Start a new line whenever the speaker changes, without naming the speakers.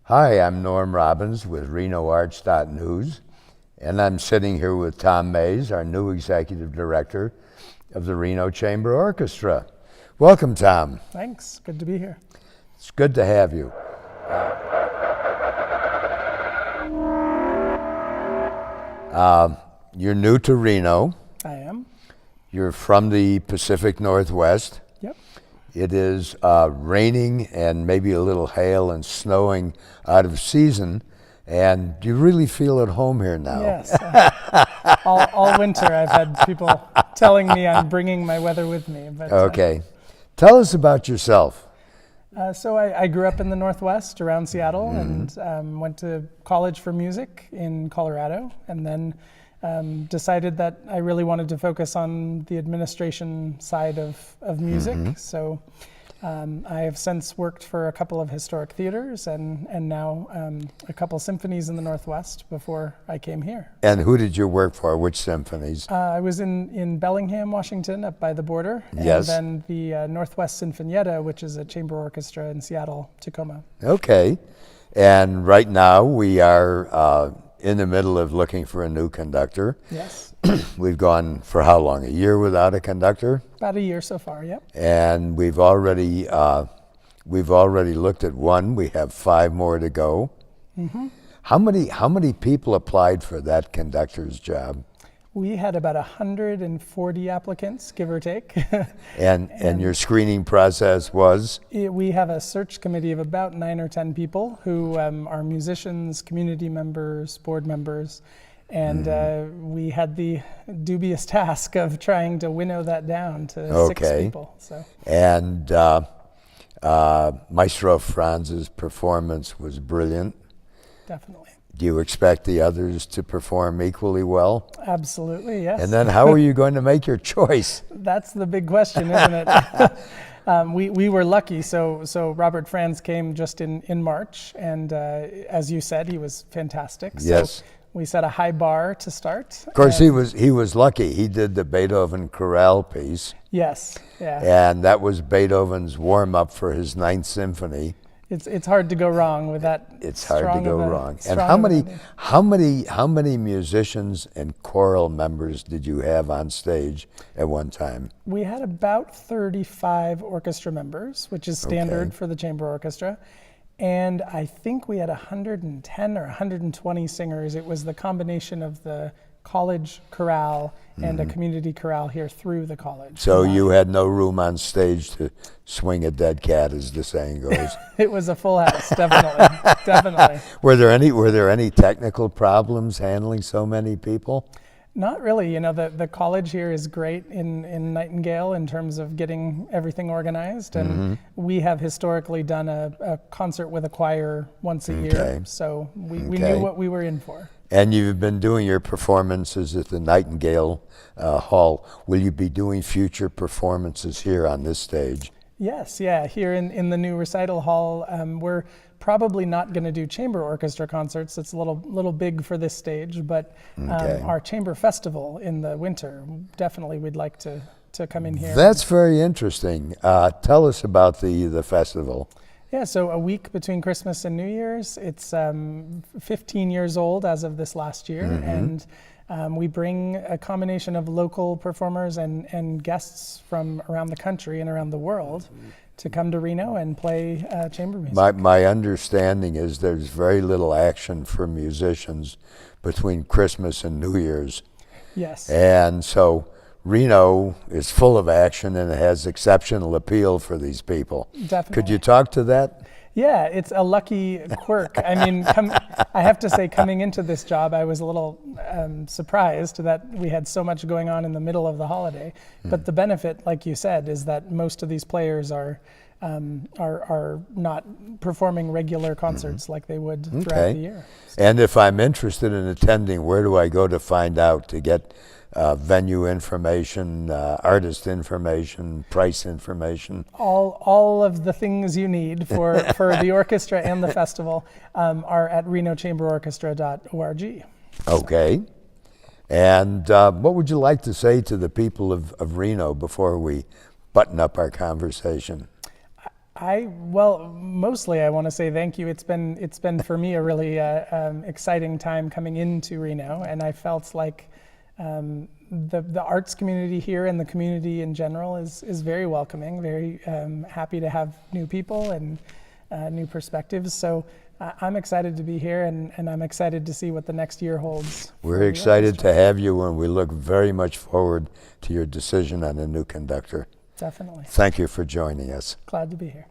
Hi, I'm Norm Robbins with RenoArts.News, and I'm sitting here with Thom Mayes, our new Executive Director of the Reno Chamber Orchestra. Welcome, Thom.
Thanks. Good to be here.
It's good to have you. You're new to Reno.
I am.
You're from the Pacific Northwest.
Yep.
It is raining and maybe a little hail and snowing out of season, and you really feel at home here now.
Yes. All winter I've had people telling me I'm bringing my weather with me. But,
Okay. Tell us about yourself.
So I grew up in the Northwest around Seattle and went to college for music in Colorado, and then decided that I really wanted to focus on the administration side of music. So I have since worked for a couple of historic theaters and now a couple symphonies in the Northwest before I came here.
And who did you work for? Which symphonies?
I was in Bellingham, Washington, up by the border.
Yes.
And then the Northwest Sinfonietta, which is a chamber orchestra in Seattle, Tacoma.
Okay. And right now we are in the middle of looking for a new conductor.
Yes.
We've gone for how long? A year without a conductor?
About a year so far, yep.
And we've already looked at one. We have 5 more to go. How many people applied for that conductor's job?
We had about 140 applicants, give or take.
And your screening process was?
We have a search committee of about 9 or 10 people who are musicians, community members, board members, and we had the dubious task of trying to winnow that down to 6 people. So.
And Maestro Franz's performance was brilliant.
Definitely.
Do you expect the others to perform equally well?
Absolutely, yes.
And then how are you going to make your choice?
That's the big question, isn't it? We were lucky. So Robert Franz came just in March, and as you said, he was fantastic.
Yes.
So we set a high bar to start.
Of course, he was lucky. He did the Beethoven chorale piece.
Yes, yeah.
And that was Beethoven's warm-up for his 9th Symphony.
It's hard to go wrong with that.
It's hard to go wrong. And how many musicians and choral members did you have on stage at one time?
We had about 35 orchestra members, which is standard for the chamber orchestra. And I think we had 110 or 120 singers. It was the combination of the college chorale and a community chorale here through the college.
So you had no room on stage to swing a dead cat, as the saying goes.
It was a full house, definitely, definitely.
Were there any technical problems handling so many people?
Not really. You know, the college here is great in Nightingale in terms of getting everything organized, and we have historically done a concert with a choir once a year, so we knew what we were in for.
And you've been doing your performances at the Nightingale Hall. Will you be doing future performances here on this stage? Yes,
yeah. Here in the new recital hall, we're probably not going to do chamber orchestra concerts. It's a little big for this stage, but our chamber festival in the winter, definitely we'd like to come in here.
That's very interesting. Tell us about the festival.
Yeah, so a week between Christmas and New Year's. It's 15 years old as of this last year, and we bring a combination of local performers and guests from around the country and around the world to come to Reno and play chamber music.
My understanding is there's very little action for musicians between Christmas and New Year's.
Yes.
And so Reno is full of action and it has exceptional appeal for these people.
Definitely.
Could you talk to that?
Yeah, it's a lucky quirk. I mean, I have to say, coming into this job, I was a little surprised that we had so much going on in the middle of the holiday. But the benefit, like you said, is that most of these players are not performing regular concerts like they would throughout the year. So.
And if I'm interested in attending, where do I go to find out, to get venue information, artist information, price information?
All of the things you need for the orchestra and the festival are at renochamberorchestra.org.
Okay. And what would you like to say to the people of Reno before we button up our conversation?
Well, mostly I want to say thank you. It's been for me a really exciting time coming into Reno, and I felt like the arts community here and the community in general is very welcoming, very happy to have new people and new perspectives. So I'm excited to be here, and I'm excited to see what the next year holds.
We're excited to have you, and we look very much forward to your decision on a new conductor.
Definitely.
Thank you for joining us.
Glad to be here.